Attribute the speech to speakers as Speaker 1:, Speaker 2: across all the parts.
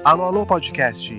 Speaker 1: Alô, alô, podcast!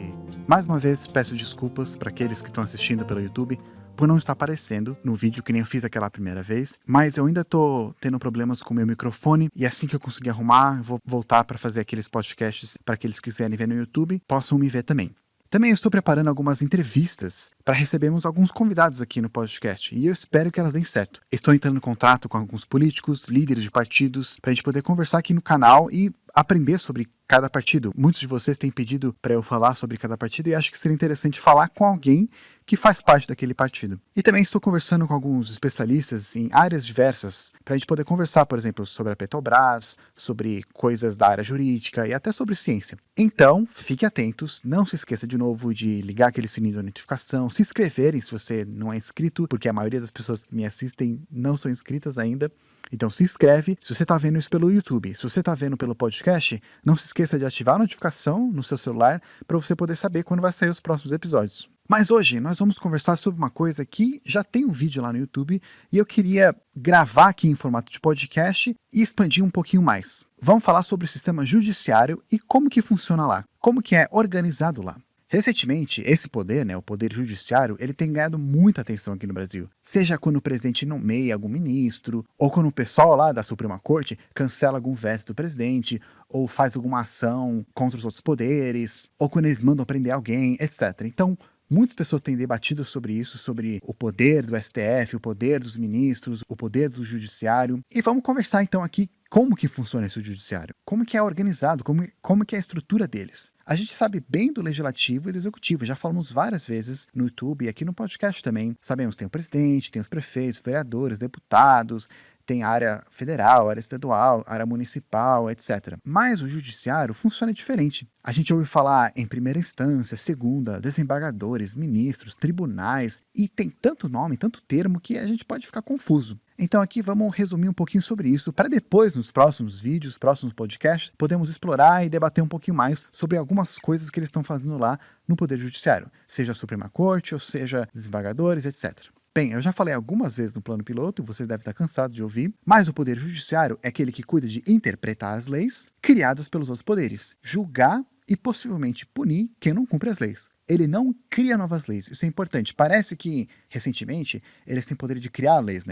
Speaker 1: Mais uma vez peço desculpas para aqueles que estão assistindo pelo YouTube por não estar aparecendo no vídeo que nem eu fiz aquela primeira vez, mas eu ainda tô tendo problemas com o meu microfone e assim que eu conseguir arrumar, eu vou voltar para fazer aqueles podcasts para aqueles que quiserem ver no YouTube, possam me ver também. Também eu estou preparando algumas entrevistas para recebermos alguns convidados aqui no podcast e eu espero que elas deem certo. Estou entrando em contato com alguns políticos, líderes de partidos, para a gente poder conversar aqui no canal e aprender sobre cada partido. Muitos de vocês têm pedido para eu falar sobre cada partido e acho que seria interessante falar com alguém que faz parte daquele partido. E também estou conversando com alguns especialistas em áreas diversas para a gente poder conversar, por exemplo, sobre a Petrobras, sobre coisas da área jurídica e até sobre ciência. Então, fiquem atentos, não se esqueça de novo de ligar aquele sininho da notificação, se inscreverem se você não é inscrito, porque a maioria das pessoas que me assistem não são inscritas ainda. Então se inscreve, se você está vendo isso pelo YouTube, se você está vendo pelo podcast, não se esqueça de ativar a notificação no seu celular para você poder saber quando vai sair os próximos episódios. Mas hoje nós vamos conversar sobre uma coisa que já tem um vídeo lá no YouTube e eu queria gravar aqui em formato de podcast e expandir um pouquinho mais. Vamos falar sobre o sistema judiciário e como que funciona lá, como que é organizado lá. Recentemente, esse poder, o poder judiciário, ele tem ganhado muita atenção aqui no Brasil. Seja quando o presidente nomeia algum ministro, ou quando o pessoal lá da Suprema Corte cancela algum veto do presidente, ou faz alguma ação contra os outros poderes, ou quando eles mandam prender alguém, etc. Então, muitas pessoas têm debatido sobre isso, sobre o poder do STF, o poder dos ministros, o poder do judiciário. E vamos conversar então aqui como que funciona esse judiciário, como que é organizado, como que é a estrutura deles. A gente sabe bem do legislativo e do executivo, já falamos várias vezes no YouTube e aqui no podcast também. Sabemos que tem o presidente, tem os prefeitos, vereadores, deputados, tem área federal, área estadual, área municipal, etc. Mas o judiciário funciona diferente. A gente ouve falar em primeira instância, segunda, desembargadores, ministros, tribunais, e tem tanto nome, tanto termo que a gente pode ficar confuso. Então aqui vamos resumir um pouquinho sobre isso, para depois, nos próximos vídeos, próximos podcasts, podemos explorar e debater um pouquinho mais sobre algumas coisas que eles estão fazendo lá no Poder Judiciário, seja a Suprema Corte, ou seja desembargadores, etc. Bem, eu já falei algumas vezes no plano piloto, e vocês devem estar cansados de ouvir, mas o Poder Judiciário é aquele que cuida de interpretar as leis criadas pelos outros poderes, julgar e possivelmente punir quem não cumpre as leis. Ele não cria novas leis, isso é importante. Parece que, recentemente, eles têm poder de criar leis,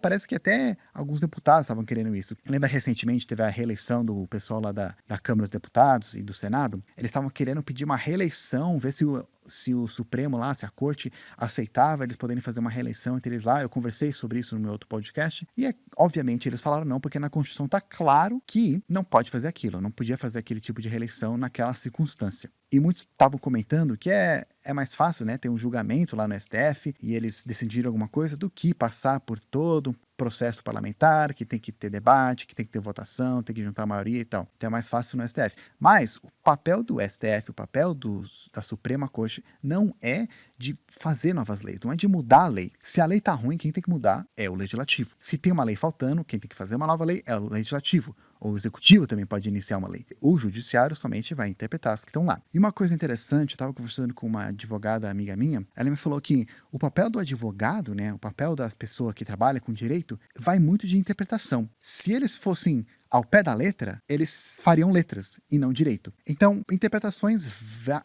Speaker 1: Parece que até alguns deputados estavam querendo isso. Lembra, recentemente, teve a reeleição do pessoal lá da Câmara dos Deputados e do Senado? Eles estavam querendo pedir uma reeleição, ver se o Supremo lá, se a Corte aceitava eles poderem fazer uma reeleição entre eles lá. Eu conversei sobre isso no meu outro podcast. E, obviamente, eles falaram não, porque na Constituição está claro que não pode fazer aquilo. Não podia fazer aquele tipo de reeleição naquela circunstância. E muitos estavam comentando que é mais fácil, ter um julgamento lá no STF e eles decidirem alguma coisa do que passar por todo um processo parlamentar, que tem que ter debate, que tem que ter votação, tem que juntar a maioria e tal. Então é mais fácil no STF. Mas o papel do STF, o papel da Suprema Corte não é de fazer novas leis, não é de mudar a lei. Se a lei está ruim, quem tem que mudar é o legislativo. Se tem uma lei faltando, quem tem que fazer uma nova lei é o legislativo. O executivo também pode iniciar uma lei. O judiciário somente vai interpretar as que estão lá. E uma coisa interessante, eu estava conversando com uma advogada amiga minha, ela me falou que o papel do advogado, o papel da pessoa que trabalha com direito, vai muito de interpretação. Se eles fossem ao pé da letra, eles fariam letras e não direito. Então, interpretações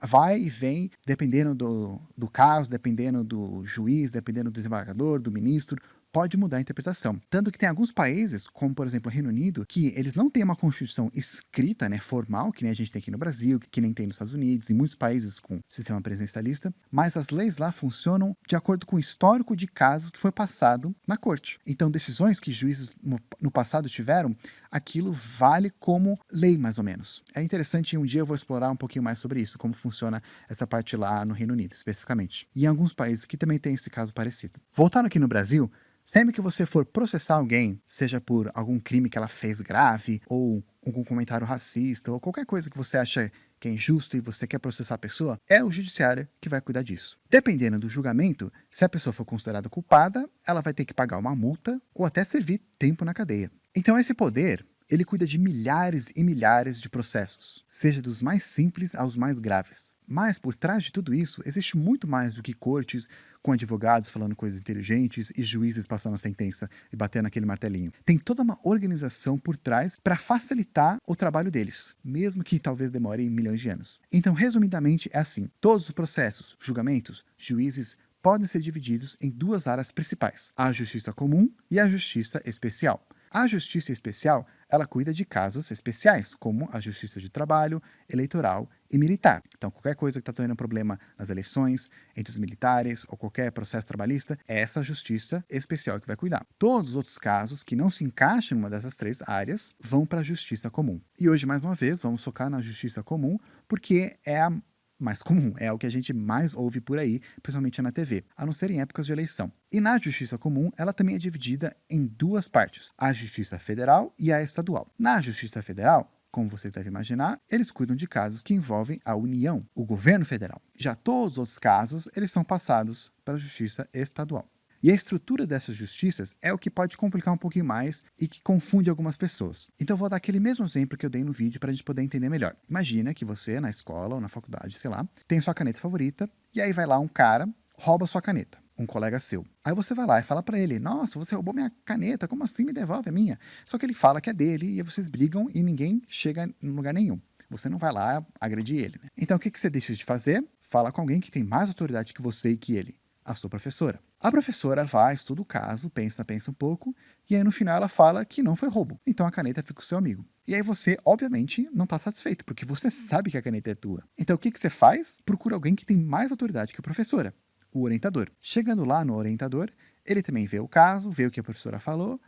Speaker 1: vai e vem, dependendo do caso, dependendo do juiz, dependendo do desembargador, do ministro, pode mudar a interpretação. Tanto que tem alguns países, como por exemplo o Reino Unido, que eles não têm uma constituição escrita, formal, que nem a gente tem aqui no Brasil, que nem tem nos Estados Unidos, em muitos países com sistema presidencialista, mas as leis lá funcionam de acordo com o histórico de casos que foi passado na corte. Então, decisões que juízes no passado tiveram, aquilo vale como lei, mais ou menos. É interessante, um dia eu vou explorar um pouquinho mais sobre isso, como funciona essa parte lá no Reino Unido, especificamente. E em alguns países que também tem esse caso parecido. Voltando aqui no Brasil, sempre que você for processar alguém, seja por algum crime que ela fez grave, ou algum comentário racista, ou qualquer coisa que você acha que é injusto e você quer processar a pessoa, é o judiciário que vai cuidar disso. Dependendo do julgamento, se a pessoa for considerada culpada, ela vai ter que pagar uma multa ou até servir tempo na cadeia. Então esse poder, ele cuida de milhares e milhares de processos, seja dos mais simples aos mais graves. Mas por trás de tudo isso, existe muito mais do que cortes com advogados falando coisas inteligentes e juízes passando a sentença e batendo aquele martelinho. Tem toda uma organização por trás para facilitar o trabalho deles, mesmo que talvez demore milhões de anos. Então, resumidamente, é assim: todos os processos, julgamentos, juízes podem ser divididos em duas áreas principais: a justiça comum e a justiça especial. A justiça especial, ela cuida de casos especiais, como a justiça de trabalho, eleitoral e militar. Então, qualquer coisa que está tendo problema nas eleições, entre os militares ou qualquer processo trabalhista, é essa justiça especial que vai cuidar. Todos os outros casos que não se encaixam em uma dessas três áreas vão para a justiça comum. E hoje, mais uma vez, vamos focar na justiça comum, porque é a mais comum, é o que a gente mais ouve por aí, principalmente na TV, a não ser em épocas de eleição. E na justiça comum, ela também é dividida em duas partes: a justiça federal e a estadual. Na justiça federal, como vocês devem imaginar, eles cuidam de casos que envolvem a União, o governo federal. Já todos os outros casos, eles são passados para a justiça estadual. E a estrutura dessas justiças é o que pode complicar um pouquinho mais e que confunde algumas pessoas. Então eu vou dar aquele mesmo exemplo que eu dei no vídeo para a gente poder entender melhor. Imagina que você, na escola ou na faculdade, sei lá, tem sua caneta favorita e aí vai lá um cara, rouba sua caneta, um colega seu. Aí você vai lá e fala para ele: nossa, você roubou minha caneta, como assim? Me devolve a minha. Só que ele fala que é dele e aí vocês brigam e ninguém chega em lugar nenhum. Você não vai lá agredir ele, né? Então o que você deixa de fazer? Fala com alguém que tem mais autoridade que você e que ele: a sua professora. A professora vai, estuda o caso, pensa um pouco, e aí no final ela fala que não foi roubo. Então a caneta fica com o seu amigo. E aí você, obviamente, não está satisfeito, porque você sabe que a caneta é tua. Então o que você faz? Procura alguém que tem mais autoridade que a professora, o orientador. Chegando lá no orientador, ele também vê o caso, vê o que a professora falou,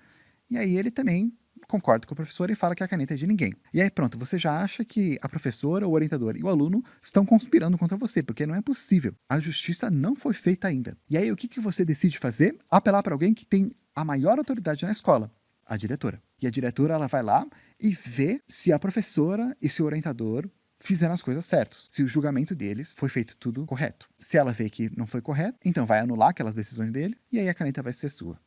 Speaker 1: e aí ele também concorda com a professora e fala que a caneta é de ninguém. E aí pronto, você já acha que a professora, o orientador e o aluno estão conspirando contra você, porque não é possível. A justiça não foi feita ainda. E aí o que você decide fazer? Apelar para alguém que tem a maior autoridade na escola, a diretora. E a diretora, ela vai lá e vê se a professora e se o orientador fizeram as coisas certas, se o julgamento deles foi feito tudo correto. Se ela vê que não foi correto, então vai anular aquelas decisões dele e aí a caneta vai ser sua.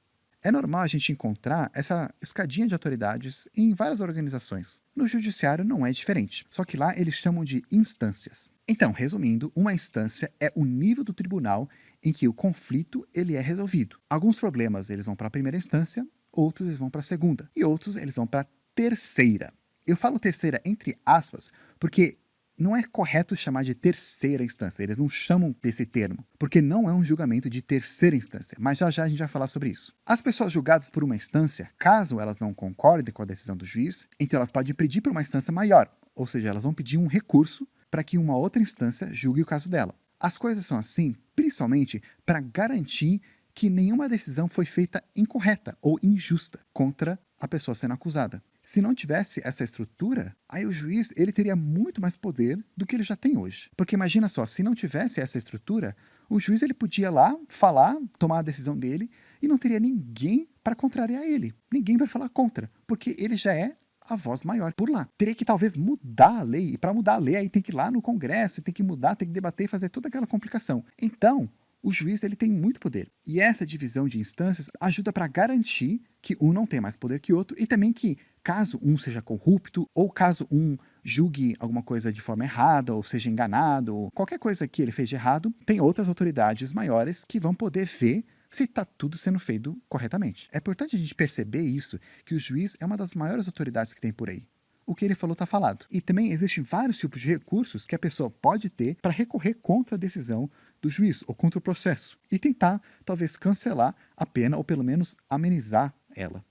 Speaker 1: É normal a gente encontrar essa escadinha de autoridades em várias organizações. No judiciário não é diferente, só que lá eles chamam de instâncias. Então, resumindo, uma instância é o nível do tribunal em que o conflito ele é resolvido. Alguns problemas eles vão para a primeira instância, outros eles vão para a segunda e outros eles vão para a terceira. Eu falo terceira entre aspas porque não é correto chamar de terceira instância, eles não chamam desse termo, porque não é um julgamento de terceira instância, mas já já a gente vai falar sobre isso. As pessoas julgadas por uma instância, caso elas não concordem com a decisão do juiz, então elas podem pedir por uma instância maior, ou seja, elas vão pedir um recurso para que uma outra instância julgue o caso dela. As coisas são assim, principalmente para garantir que nenhuma decisão foi feita incorreta ou injusta contra a pessoa sendo acusada. Se não tivesse essa estrutura, aí o juiz ele teria muito mais poder do que ele já tem hoje. Porque imagina só, se não tivesse essa estrutura, o juiz ele podia lá falar, tomar a decisão dele e não teria ninguém para contrariar ele, ninguém para falar contra, porque ele já é a voz maior por lá. Teria que talvez mudar a lei, e para mudar a lei aí tem que ir lá no Congresso, tem que mudar, tem que debater e fazer toda aquela complicação. Então, o juiz ele tem muito poder. E essa divisão de instâncias ajuda para garantir que um não tem mais poder que o outro e também que, caso um seja corrupto ou caso um julgue alguma coisa de forma errada ou seja enganado, ou qualquer coisa que ele fez de errado, tem outras autoridades maiores que vão poder ver se está tudo sendo feito corretamente. É importante a gente perceber isso, que o juiz é uma das maiores autoridades que tem por aí. O que ele falou está falado. E também existem vários tipos de recursos que a pessoa pode ter para recorrer contra a decisão do juiz ou contra o processo e tentar, talvez, cancelar a pena ou pelo menos amenizar ela.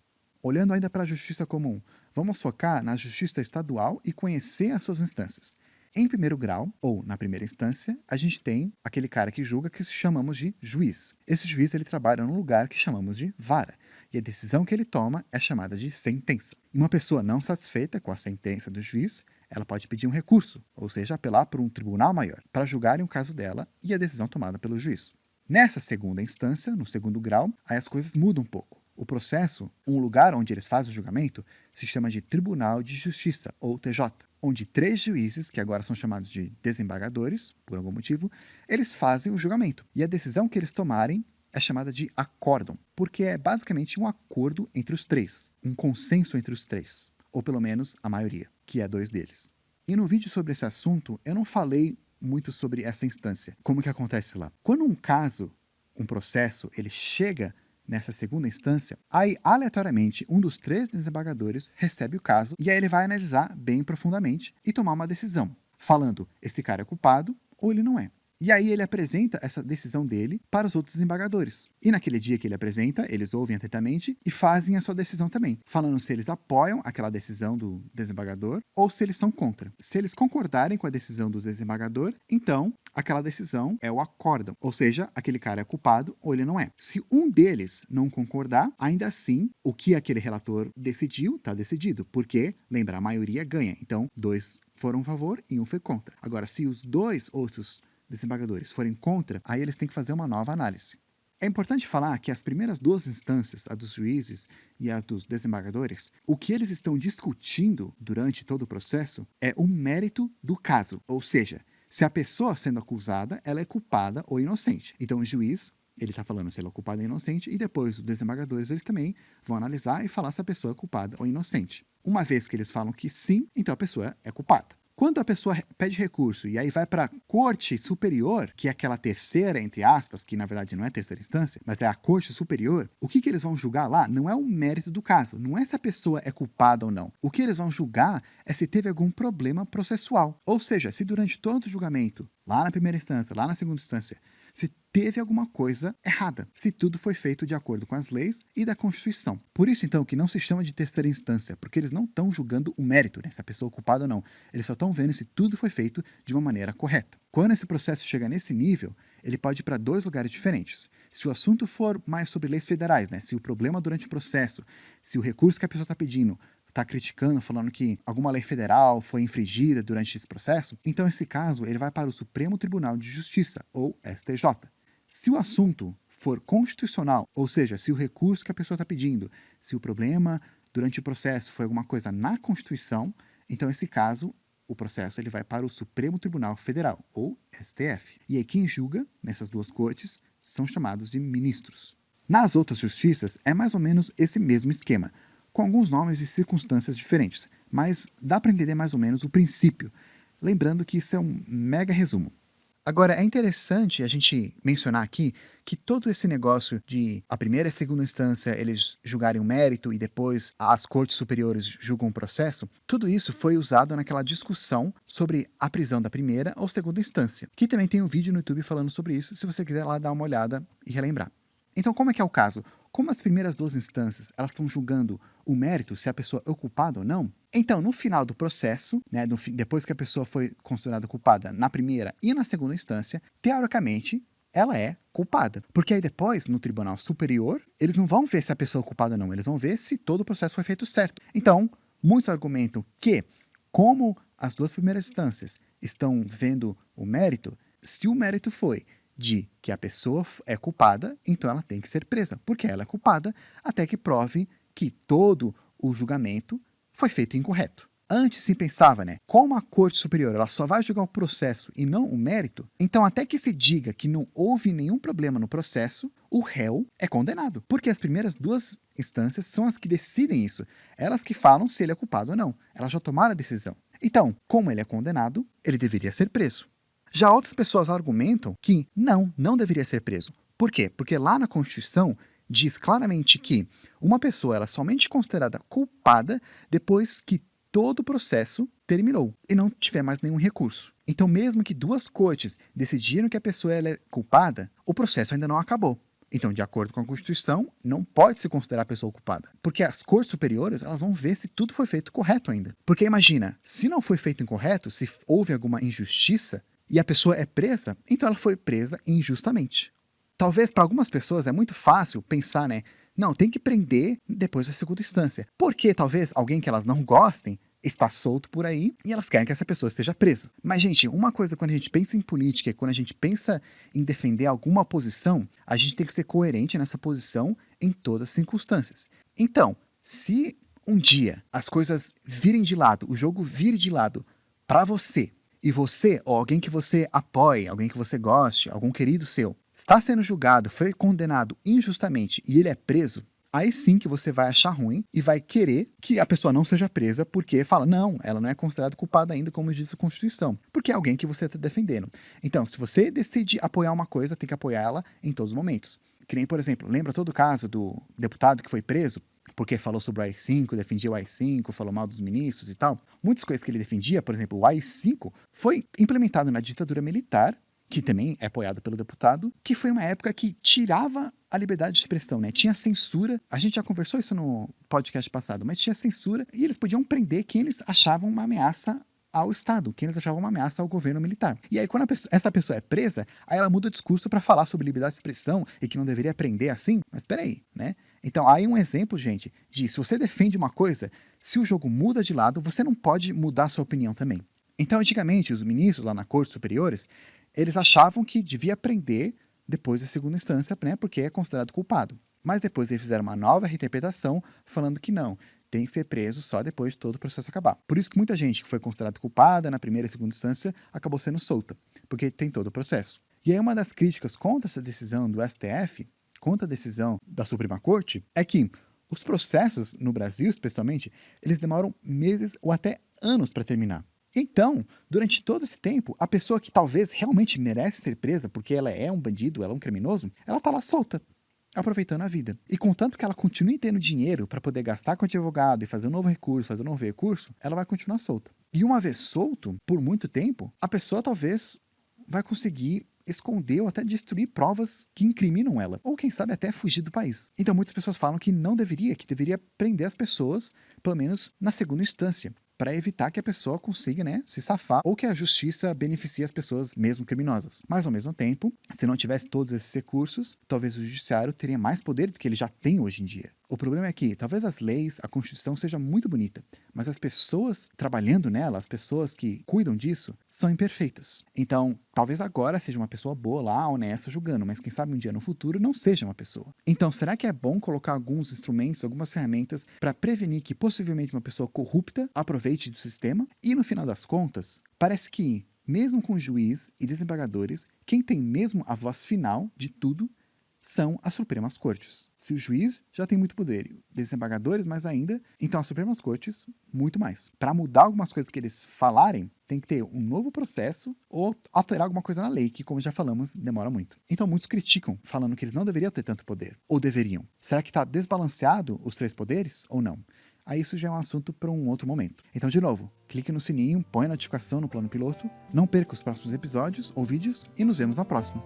Speaker 1: Olhando ainda para a justiça comum, vamos focar na justiça estadual e conhecer as suas instâncias. Em primeiro grau, ou na primeira instância, a gente tem aquele cara que julga que chamamos de juiz. Esse juiz ele trabalha num lugar que chamamos de vara, e a decisão que ele toma é chamada de sentença. E uma pessoa não satisfeita com a sentença do juiz, ela pode pedir um recurso, ou seja, apelar por um tribunal maior, para julgarem o caso dela e a decisão tomada pelo juiz. Nessa segunda instância, no segundo grau, aí as coisas mudam um pouco. O processo, um lugar onde eles fazem o julgamento, se chama de Tribunal de Justiça, ou TJ, onde 3 juízes, que agora são chamados de desembargadores, por algum motivo, eles fazem o julgamento. E a decisão que eles tomarem é chamada de acórdão, porque é basicamente um acordo entre os 3, um consenso entre os 3, ou pelo menos a maioria, que é 2 deles. E no vídeo sobre esse assunto, eu não falei muito sobre essa instância, como que acontece lá. Quando um caso, um processo ele chega nessa segunda instância, aí aleatoriamente um dos 3 desembargadores recebe o caso e aí ele vai analisar bem profundamente e tomar uma decisão, falando esse cara é culpado ou ele não é. E aí ele apresenta essa decisão dele para os outros desembargadores. E naquele dia que ele apresenta, eles ouvem atentamente e fazem a sua decisão também, falando se eles apoiam aquela decisão do desembargador ou se eles são contra. Se eles concordarem com a decisão do desembargador, então aquela decisão é o acórdão, ou seja, aquele cara é culpado ou ele não é. Se um deles não concordar, ainda assim, o que aquele relator decidiu, está decidido, porque, lembra, a maioria ganha. Então, 2 foram a favor e 1 foi contra. Agora, se os 2 outros desembargadores forem contra, aí eles têm que fazer uma nova análise. É importante falar que as primeiras 2 instâncias, a dos juízes e a dos desembargadores, o que eles estão discutindo durante todo o processo é o mérito do caso, ou seja, se a pessoa sendo acusada, ela é culpada ou inocente. Então o juiz, ele está falando se ela é culpada ou inocente, e depois os desembargadores, eles também vão analisar e falar se a pessoa é culpada ou inocente. Uma vez que eles falam que sim, então a pessoa é culpada. Quando a pessoa pede recurso e aí vai para a corte superior, que é aquela terceira, entre aspas, que na verdade não é terceira instância, mas é a corte superior, o que eles vão julgar lá não é o mérito do caso, não é se a pessoa é culpada ou não. O que eles vão julgar é se teve algum problema processual. Ou seja, se durante todo o julgamento, lá na primeira instância, lá na segunda instância, se teve alguma coisa errada, se tudo foi feito de acordo com as leis e da Constituição. Por isso, então, que não se chama de terceira instância, porque eles não estão julgando o mérito, né, se a pessoa é culpada ou não. Eles só estão vendo se tudo foi feito de uma maneira correta. Quando esse processo chega nesse nível, ele pode ir para 2 lugares diferentes. Se o assunto for mais sobre leis federais, né, se o problema durante o processo, se o recurso que a pessoa está pedindo está criticando, falando que alguma lei federal foi infringida durante esse processo, então esse caso ele vai para o Supremo Tribunal de Justiça, ou STJ. Se o assunto for constitucional, ou seja, se o recurso que a pessoa está pedindo, se o problema durante o processo foi alguma coisa na Constituição, então esse caso, o processo ele vai para o Supremo Tribunal Federal, ou STF. E aí quem julga nessas 2 cortes são chamados de ministros. Nas outras justiças é mais ou menos esse mesmo esquema, com alguns nomes e circunstâncias diferentes, mas dá para entender mais ou menos o princípio, lembrando que isso é um mega resumo. Agora, é interessante a gente mencionar aqui que todo esse negócio de a primeira e a segunda instância eles julgarem o mérito e depois as cortes superiores julgam o processo, tudo isso foi usado naquela discussão sobre a prisão da primeira ou segunda instância, que também tem um vídeo no YouTube falando sobre isso, se você quiser lá dar uma olhada e relembrar. Então, como é que é o caso? Como as primeiras 2 instâncias elas estão julgando o mérito, se a pessoa é culpada ou não, então, no final do processo, né, depois que a pessoa foi considerada culpada na primeira e na segunda instância, teoricamente, ela é culpada. Porque aí depois, no Tribunal Superior, eles não vão ver se a pessoa é culpada ou não, eles vão ver se todo o processo foi feito certo. Então, muitos argumentam que, como as 2 primeiras instâncias estão vendo o mérito, se o mérito foi de que a pessoa é culpada, então ela tem que ser presa, porque ela é culpada até que prove que todo o julgamento foi feito incorreto. Antes se pensava, né, como a Corte Superior ela só vai julgar o processo e não o mérito, então até que se diga que não houve nenhum problema no processo, o réu é condenado, porque as primeiras 2 instâncias são as que decidem isso, elas que falam se ele é culpado ou não, elas já tomaram a decisão. Então, como ele é condenado, ele deveria ser preso. Já outras pessoas argumentam que não deveria ser preso. Por quê? Porque lá na Constituição diz claramente que uma pessoa ela é somente considerada culpada depois que todo o processo terminou e não tiver mais nenhum recurso. Então, mesmo que 2 cortes decidiram que a pessoa ela é culpada, o processo ainda não acabou. Então, de acordo com a Constituição, não pode se considerar a pessoa culpada. Porque as cortes superiores elas vão ver se tudo foi feito correto ainda. Porque imagina, se não foi feito incorreto, se houve alguma injustiça e a pessoa é presa, então ela foi presa injustamente. Talvez para algumas pessoas é muito fácil pensar, né? Não, tem que prender depois da segunda instância. Porque talvez alguém que elas não gostem está solto por aí e elas querem que essa pessoa esteja presa. Mas, gente, uma coisa quando a gente pensa em política, quando a gente pensa em defender alguma posição, a gente tem que ser coerente nessa posição em todas as circunstâncias. Então, se um dia as coisas virem de lado, o jogo vire de lado para você, e você, ou alguém que você apoie, alguém que você goste, algum querido seu, está sendo julgado, foi condenado injustamente e ele é preso, aí sim que você vai achar ruim e vai querer que a pessoa não seja presa porque fala, não, ela não é considerada culpada ainda, como diz a Constituição, porque é alguém que você está defendendo. Então, se você decide apoiar uma coisa, tem que apoiar ela em todos os momentos. Que nem, por exemplo, lembra todo o caso do deputado que foi preso porque falou sobre o AI-5, defendia o AI-5, falou mal dos ministros e tal? Muitas coisas que ele defendia, por exemplo, o AI-5, foi implementado na ditadura militar, que também é apoiado pelo deputado, que foi uma época que tirava a liberdade de expressão, né? Tinha censura, a gente já conversou isso no podcast passado, mas tinha censura e eles podiam prender quem eles achavam uma ameaça ao Estado, quem eles achavam uma ameaça ao governo militar. E aí, quando essa pessoa é presa, aí ela muda o discurso para falar sobre liberdade de expressão e que não deveria prender assim. Mas peraí, né? Então, aí um exemplo, gente, de se você defende uma coisa, se o jogo muda de lado, você não pode mudar a sua opinião também. Então, antigamente, os ministros lá na Corte Superiores, eles achavam que devia prender depois da segunda instância, né, porque é considerado culpado. Mas depois eles fizeram uma nova reinterpretação, falando que não, tem que ser preso só depois de todo o processo acabar. Por isso que muita gente que foi considerada culpada na primeira e segunda instância acabou sendo solta, porque tem todo o processo. E aí uma das críticas contra essa decisão do STF, contra a decisão da Suprema Corte, é que os processos no Brasil, especialmente, eles demoram meses ou até anos para terminar. Então, durante todo esse tempo, a pessoa que talvez realmente merece ser presa porque ela é um bandido, ela é um criminoso, ela tá lá solta, aproveitando a vida. E contanto que ela continue tendo dinheiro para poder gastar com advogado e fazer um novo recurso, fazer um novo recurso, ela vai continuar solta. E uma vez solto, por muito tempo, a pessoa talvez vai conseguir esconder ou até destruir provas que incriminam ela, ou quem sabe até fugir do país. Então muitas pessoas falam que não deveria, que deveria prender as pessoas, pelo menos na segunda instância, para evitar que a pessoa consiga, né, se safar ou que a justiça beneficie as pessoas mesmo criminosas. Mas ao mesmo tempo, se não tivesse todos esses recursos, talvez o judiciário teria mais poder do que ele já tem hoje em dia. O problema é que talvez as leis, a Constituição seja muito bonita, mas as pessoas trabalhando nela, as pessoas que cuidam disso, são imperfeitas. Então, talvez agora seja uma pessoa boa lá, honesta, julgando, mas quem sabe um dia no futuro não seja uma pessoa. Então, será que é bom colocar alguns instrumentos, algumas ferramentas para prevenir que possivelmente uma pessoa corrupta aproveite do sistema? E no final das contas, parece que, mesmo com juiz e desembargadores, quem tem mesmo a voz final de tudo são as Supremas Cortes. Se o juiz já tem muito poder, desembargadores mais ainda, então as Supremas Cortes, muito mais. Para mudar algumas coisas que eles falarem, tem que ter um novo processo ou alterar alguma coisa na lei, que, como já falamos, demora muito. Então muitos criticam, falando que eles não deveriam ter tanto poder. Ou deveriam. Será que está desbalanceado os três poderes ou não? Aí isso já é um assunto para um outro momento. Então, de novo, clique no sininho, põe a notificação no plano piloto, não perca os próximos episódios ou vídeos e nos vemos na próxima.